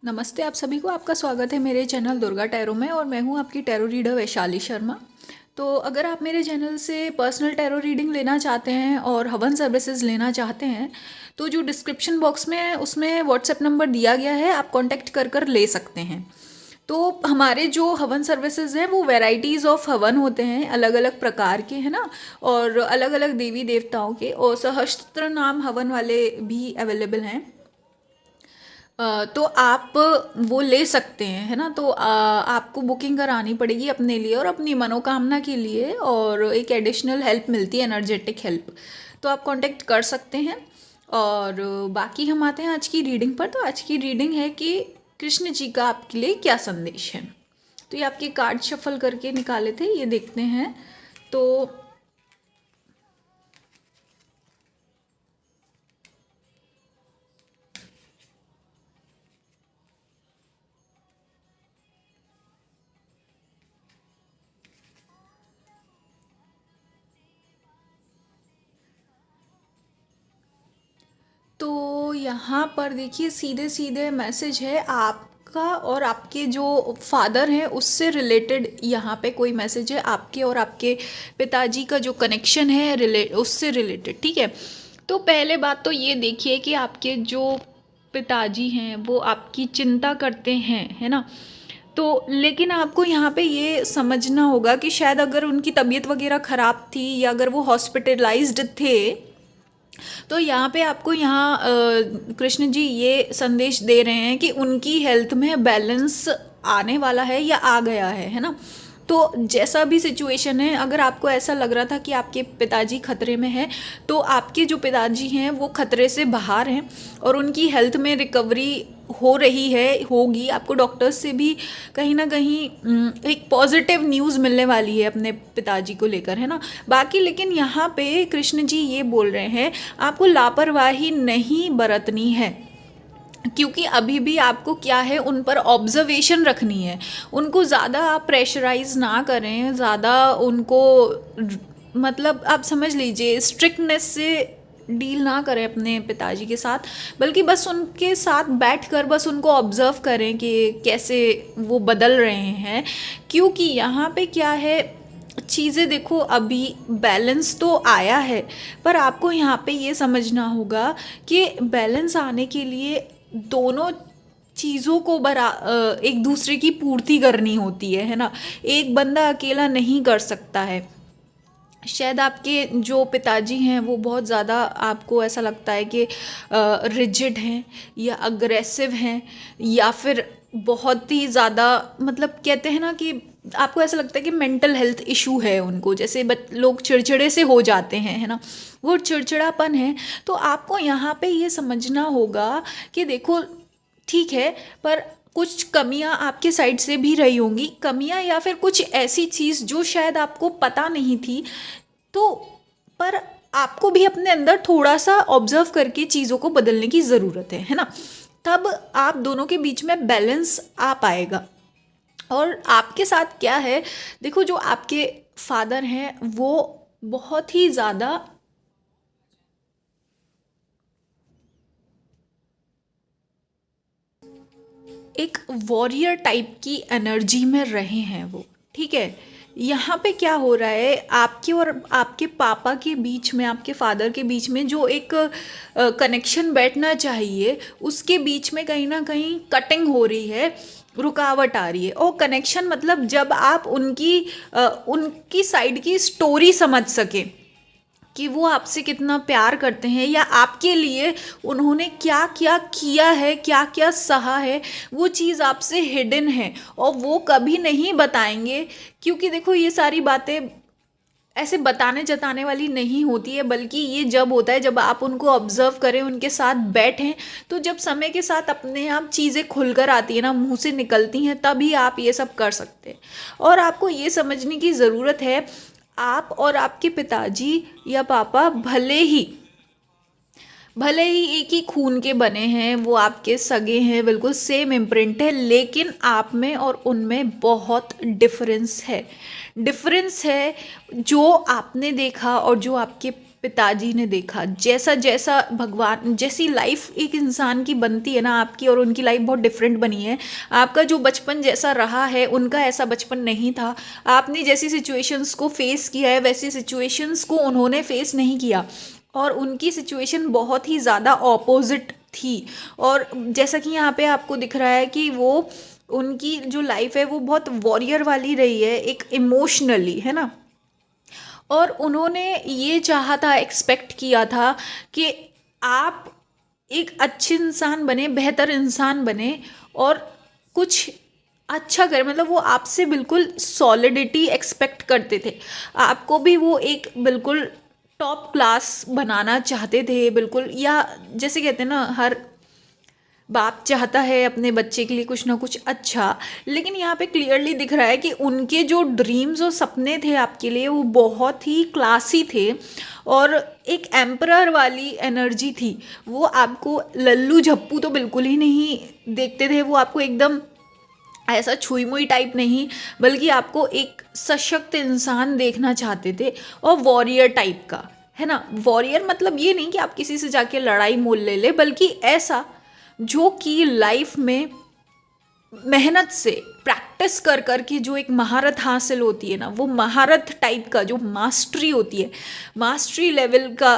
नमस्ते आप सभी को। आपका स्वागत है मेरे चैनल दुर्गा टैरो में और मैं हूं आपकी टैरो रीडर वैशाली शर्मा। तो अगर आप मेरे चैनल से पर्सनल टैरो रीडिंग लेना चाहते हैं और हवन सर्विसेज लेना चाहते हैं तो जो डिस्क्रिप्शन बॉक्स में है उसमें व्हाट्सएप नंबर दिया गया है, आप कांटेक्ट कर कर ले सकते हैं। तो हमारे जो हवन सर्विसेज हैं वो वैराइटीज़ ऑफ हवन होते हैं, अलग अलग प्रकार के, है ना। और अलग अलग देवी देवताओं के और सहस्त्र नाम हवन वाले भी अवेलेबल हैं। तो आप वो ले सकते हैं, है ना। तो आपको बुकिंग करानी पड़ेगी अपने लिए और अपनी मनोकामना के लिए, और एक एडिशनल हेल्प मिलती है, एनर्जेटिक हेल्प। तो आप कांटेक्ट कर सकते हैं। और बाकी हम आते हैं आज की रीडिंग पर। तो आज की रीडिंग है कि कृष्ण जी का आपके लिए क्या संदेश है। तो ये आपके कार्ड शफल करके निकाले थे, ये देखते हैं। तो तो यहाँ पर देखिए सीधे सीधे मैसेज है आपका और आपके जो फादर हैं उससे रिलेटेड। यहाँ पे कोई मैसेज है आपके और आपके पिताजी का जो कनेक्शन है उससे रिलेटेड, ठीक है। तो पहले बात तो ये देखिए कि आपके जो पिताजी हैं वो आपकी चिंता करते हैं, है ना। तो लेकिन आपको यहाँ पे ये समझना होगा कि शायद अगर उनकी तबीयत वगैरह ख़राब थी या अगर वो हॉस्पिटलाइज्ड थे तो यहाँ पे आपको कृष्ण जी ये संदेश दे रहे हैं कि उनकी हेल्थ में बैलेंस आने वाला है या आ गया है ना। तो जैसा भी सिचुएशन है, अगर आपको ऐसा लग रहा था कि आपके पिताजी खतरे में हैं तो आपके जो पिताजी हैं वो खतरे से बाहर हैं और उनकी हेल्थ में रिकवरी हो रही है, होगी। आपको डॉक्टर्स से भी कहीं ना कहीं एक पॉजिटिव न्यूज़ मिलने वाली है अपने पिताजी को लेकर, है ना। बाकी लेकिन यहाँ पे कृष्ण जी ये बोल रहे हैं आपको लापरवाही नहीं बरतनी है, क्योंकि अभी भी आपको क्या है उन पर ऑब्जर्वेशन रखनी है। उनको ज़्यादा आप प्रेशराइज ना करें, ज़्यादा उनको मतलब आप समझ लीजिए स्ट्रिक्टनेस से डील ना करें अपने पिताजी के साथ, बल्कि बस उनके साथ बैठकर बस उनको ऑब्जर्व करें कि कैसे वो बदल रहे हैं। क्योंकि यहाँ पे क्या है, चीज़ें देखो अभी बैलेंस तो आया है पर आपको यहाँ पे ये समझना होगा कि बैलेंस आने के लिए दोनों चीज़ों को एक दूसरे की पूर्ति करनी होती है ना। एक बंदा अकेला नहीं कर सकता है। शायद आपके जो पिताजी हैं वो बहुत ज़्यादा, आपको ऐसा लगता है कि रिजिड हैं या अग्रेसिव हैं या फिर बहुत ही ज़्यादा, मतलब कहते हैं ना कि आपको ऐसा लगता है कि मेंटल हेल्थ इशू है उनको, जैसे लोग चिड़चिड़े से हो जाते हैं, है ना। वो चिड़चिड़ापन है। तो आपको यहाँ पे ये समझना होगा कि देखो ठीक है, पर कुछ कमियां आपके साइड से भी रही होंगी, कमियां या फिर कुछ ऐसी चीज़ जो शायद आपको पता नहीं थी। तो पर आपको भी अपने अंदर थोड़ा सा ऑब्जर्व करके चीज़ों को बदलने की ज़रूरत है ना। तब आप दोनों के बीच में बैलेंस आ पाएगा। और आपके साथ क्या है, देखो जो आपके फादर हैं वो बहुत ही ज़्यादा एक वॉरियर टाइप की एनर्जी में रहे हैं वो, ठीक है। यहाँ पे क्या हो रहा है, आपके और आपके पापा के बीच में, आपके फादर के बीच में जो एक कनेक्शन बैठना चाहिए उसके बीच में कहीं ना कहीं कटिंग हो रही है, रुकावट आ रही है। और कनेक्शन मतलब जब आप उनकी साइड की स्टोरी समझ सकें कि वो आपसे कितना प्यार करते हैं या आपके लिए उन्होंने क्या क्या किया है, क्या क्या सहा है, वो चीज़ आपसे हिडन है और वो कभी नहीं बताएंगे। क्योंकि देखो ये सारी बातें ऐसे बताने जताने वाली नहीं होती है, बल्कि ये जब होता है जब आप उनको ऑब्जर्व करें, उनके साथ बैठें। तो जब समय के साथ अपने आप चीज़ें खुलकर आती है ना, मुंह से निकलती हैं, तभी आप ये सब कर सकते हैं। और आपको ये समझने की ज़रूरत है, आप और आपके पिताजी या पापा भले ही एक ही खून के बने हैं, वो आपके सगे हैं, बिल्कुल सेम इम्प्रिंट है, लेकिन आप में और उनमें बहुत डिफरेंस है। जो आपने देखा और जो आपके पिताजी ने देखा, जैसा जैसा भगवान, जैसी लाइफ एक इंसान की बनती है ना, आपकी और उनकी लाइफ बहुत डिफरेंट बनी है। आपका जो बचपन जैसा रहा है, उनका ऐसा बचपन नहीं था। आपने जैसी सिचुएशंस को फेस किया है, वैसी सिचुएशंस को उन्होंने फेस नहीं किया, और उनकी सिचुएशन बहुत ही ज़्यादा ऑपोजिट थी। और जैसा कि यहाँ पे आपको दिख रहा है कि वो, उनकी जो लाइफ है वो बहुत वॉरियर वाली रही है, एक इमोशनली, है ना। और उन्होंने ये चाहा था, एक्सपेक्ट किया था कि आप एक अच्छे इंसान बने, बेहतर इंसान बने और कुछ अच्छा करें। मतलब वो आपसे बिल्कुल सॉलिडिटी एक्सपेक्ट करते थे, आपको भी वो एक बिल्कुल टॉप क्लास बनाना चाहते थे बिल्कुल। या जैसे कहते हैं ना, हर बाप चाहता है अपने बच्चे के लिए कुछ ना कुछ अच्छा, लेकिन यहाँ पे क्लियरली दिख रहा है कि उनके जो ड्रीम्स और सपने थे आपके लिए वो बहुत ही क्लासी थे, और एक एम्परर वाली एनर्जी थी। वो आपको लल्लू झप्पू तो बिल्कुल ही नहीं देखते थे, वो आपको एकदम ऐसा छुई मुई टाइप नहीं, बल्कि आपको एक सशक्त इंसान देखना चाहते थे, और वॉरियर टाइप का, है ना। वॉरियर मतलब ये नहीं कि आप किसी से जाके लड़ाई मोल ले, बल्कि ऐसा जो कि लाइफ में मेहनत से, प्रैक्टिस कर कर के जो एक महारत हासिल होती है ना, वो महारत टाइप का जो मास्टरी होती है, मास्टरी लेवल का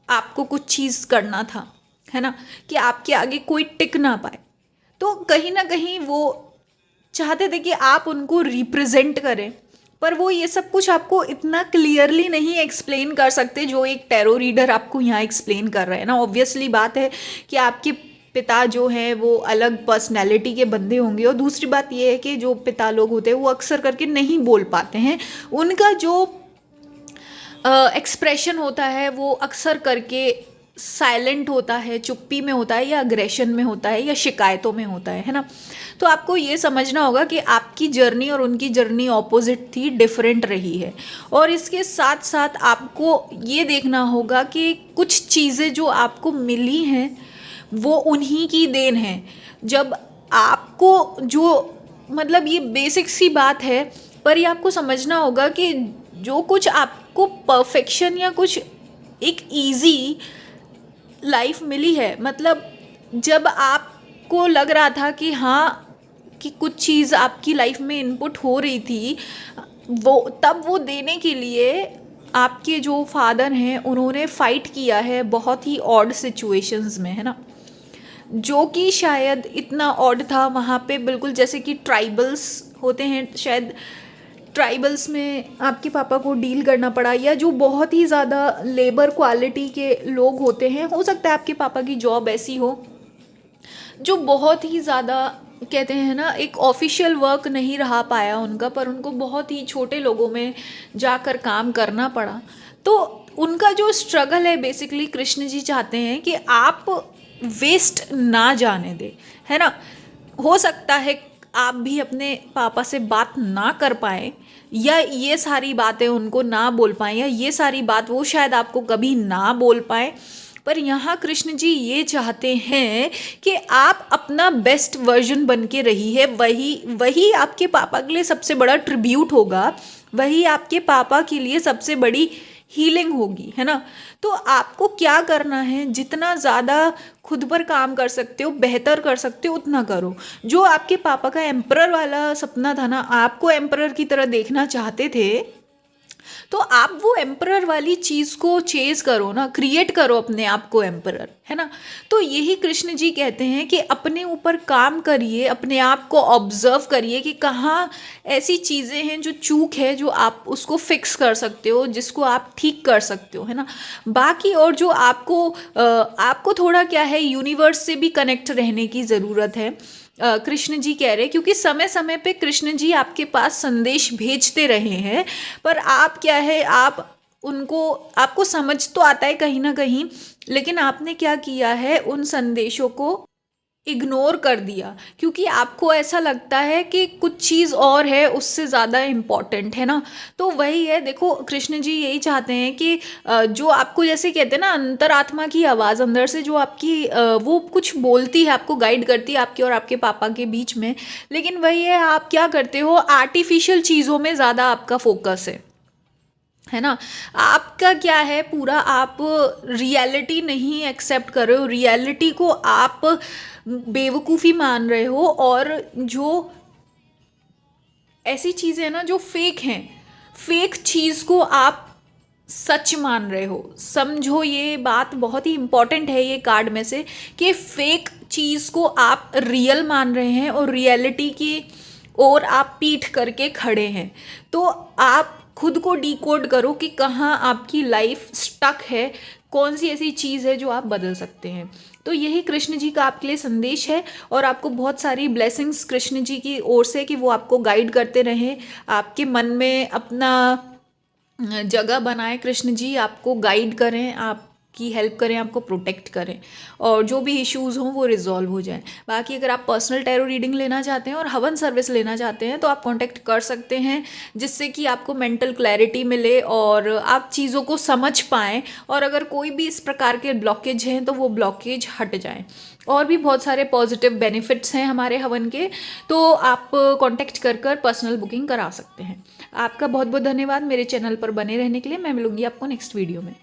आपको कुछ चीज़ करना था, है ना, कि आपके आगे कोई टिक ना पाए। तो कहीं ना कहीं वो चाहते थे कि आप उनको रिप्रेजेंट करें, पर वो ये सब कुछ आपको इतना क्लियरली नहीं एक्सप्लेन कर सकते जो एक टैरो रीडर आपको यहाँ एक्सप्लेन कर रहे हैं ना। ऑब्वियसली बात है कि आपके पिता जो हैं वो अलग पर्सनैलिटी के बंदे होंगे, और दूसरी बात ये है कि जो पिता लोग होते हैं वो अक्सर करके नहीं बोल पाते हैं। उनका जो एक्सप्रेशन होता है वो अक्सर करके साइलेंट होता है, चुप्पी में होता है, या अग्रेशन में होता है, या शिकायतों में होता है ना। तो आपको ये समझना होगा कि आपकी जर्नी और उनकी जर्नी ऑपोजिट थी, डिफरेंट रही है। और इसके साथ साथ आपको ये देखना होगा कि कुछ चीज़ें जो आपको मिली हैं वो उन्हीं की देन है। जब आपको जो, मतलब ये बेसिक सी बात है, पर ये आपको समझना होगा कि जो कुछ आपको परफेक्शन या कुछ एक इजी लाइफ मिली है, मतलब जब आपको लग रहा था कि हाँ, कि कुछ चीज़ आपकी लाइफ में इनपुट हो रही थी, वो तब वो देने के लिए आपके जो फादर हैं उन्होंने फ़ाइट किया है बहुत ही ऑड सिचुएशंस में, है ना। जो कि शायद इतना ऑड था वहाँ पे, बिल्कुल जैसे कि ट्राइबल्स होते हैं, शायद ट्राइबल्स में आपके पापा को डील करना पड़ा, या जो बहुत ही ज़्यादा लेबर क्वालिटी के लोग होते हैं। हो सकता है आपके पापा की जॉब ऐसी हो जो बहुत ही ज़्यादा, कहते हैं ना, एक ऑफिशियल वर्क नहीं रहा पाया उनका, पर उनको बहुत ही छोटे लोगों में जाकर काम करना पड़ा। तो उनका जो स्ट्रगल है, बेसिकली कृष्ण जी चाहते हैं कि आप वेस्ट ना जाने दे, है ना। हो सकता है आप भी अपने पापा से बात ना कर पाएँ, या ये सारी बातें उनको ना बोल पाएँ, या ये सारी बात वो शायद आपको कभी ना बोल पाएँ, पर यहाँ कृष्ण जी ये चाहते हैं कि आप अपना बेस्ट वर्जन बन के रही है। वही आपके पापा के लिए सबसे बड़ा ट्रिब्यूट होगा, वही आपके पापा के लिए सबसे बड़ी हीलिंग होगी, है ना। तो आपको क्या करना है, जितना ज़्यादा खुद पर काम कर सकते हो, बेहतर कर सकते हो, उतना करो। जो आपके पापा का एम्परर वाला सपना था ना, आपको एम्परर की तरह देखना चाहते थे, तो आप वो एम्परर वाली चीज़ को चेज करो ना, क्रिएट करो अपने आप को एम्परर, है ना। तो यही कृष्ण जी कहते हैं कि अपने ऊपर काम करिए, अपने आप को ऑब्जर्व करिए कि कहाँ ऐसी चीज़ें हैं जो चूक है, जो आप उसको फिक्स कर सकते हो, जिसको आप ठीक कर सकते हो, है ना। बाकी और जो आपको थोड़ा क्या है, यूनिवर्स से भी कनेक्ट रहने की ज़रूरत है। कृष्ण जी कह रहे हैं, क्योंकि समय समय पे कृष्ण जी आपके पास संदेश भेजते रहे हैं, पर आप क्या है, आपको समझ तो आता है कहीं ना कहीं, लेकिन आपने क्या किया है, उन संदेशों को इग्नोर कर दिया, क्योंकि आपको ऐसा लगता है कि कुछ चीज़ और है उससे ज़्यादा इम्पॉर्टेंट, है ना। तो वही है, देखो कृष्ण जी यही चाहते हैं कि जो आपको, जैसे कहते हैं ना, अंतरात्मा की आवाज़ अंदर से जो आपकी वो कुछ बोलती है, आपको गाइड करती है आपके और आपके पापा के बीच में, लेकिन वही है, आप क्या करते हो, आर्टिफिशियल चीज़ों में ज़्यादा आपका फोकस है। है ना। आपका क्या है, पूरा आप रियलिटी नहीं एक्सेप्ट कर रहे हो, रियलिटी को आप बेवकूफ़ी मान रहे हो, और जो ऐसी चीज़ें हैं ना जो फेक हैं, फेक चीज़ को आप सच मान रहे हो। समझो, ये बात बहुत ही इंपॉर्टेंट है ये कार्ड में से, कि फेक चीज़ को आप रियल मान रहे हैं और रियलिटी की ओर आप पीठ करके खड़े हैं। तो आप खुद को डिकोड करो कि कहाँ आपकी लाइफ स्टक है, कौन सी ऐसी चीज़ है जो आप बदल सकते हैं। तो यही कृष्ण जी का आपके लिए संदेश है, और आपको बहुत सारी ब्लेसिंग्स कृष्ण जी की ओर से कि वो आपको गाइड करते रहें, आपके मन में अपना जगह बनाए कृष्ण जी, आपको गाइड करें, आपकी हेल्प करें, आपको प्रोटेक्ट करें, और जो भी इश्यूज़ हों वो रिजॉल्व हो जाएं। बाकी अगर आप पर्सनल टैरो रीडिंग लेना चाहते हैं और हवन सर्विस लेना चाहते हैं तो आप कांटेक्ट कर सकते हैं, जिससे कि आपको मेंटल क्लैरिटी मिले और आप चीज़ों को समझ पाएँ, और अगर कोई भी इस प्रकार के ब्लॉकेज हैं तो वो ब्लॉकेज हट जाएँ। और भी बहुत सारे पॉजिटिव बेनिफिट्स हैं हमारे हवन के, तो आप कांटेक्ट कर कर पर्सनल बुकिंग करा सकते हैं। आपका बहुत बहुत धन्यवाद मेरे चैनल पर बने रहने के लिए। मैं मिलूंगी आपको नेक्स्ट वीडियो में।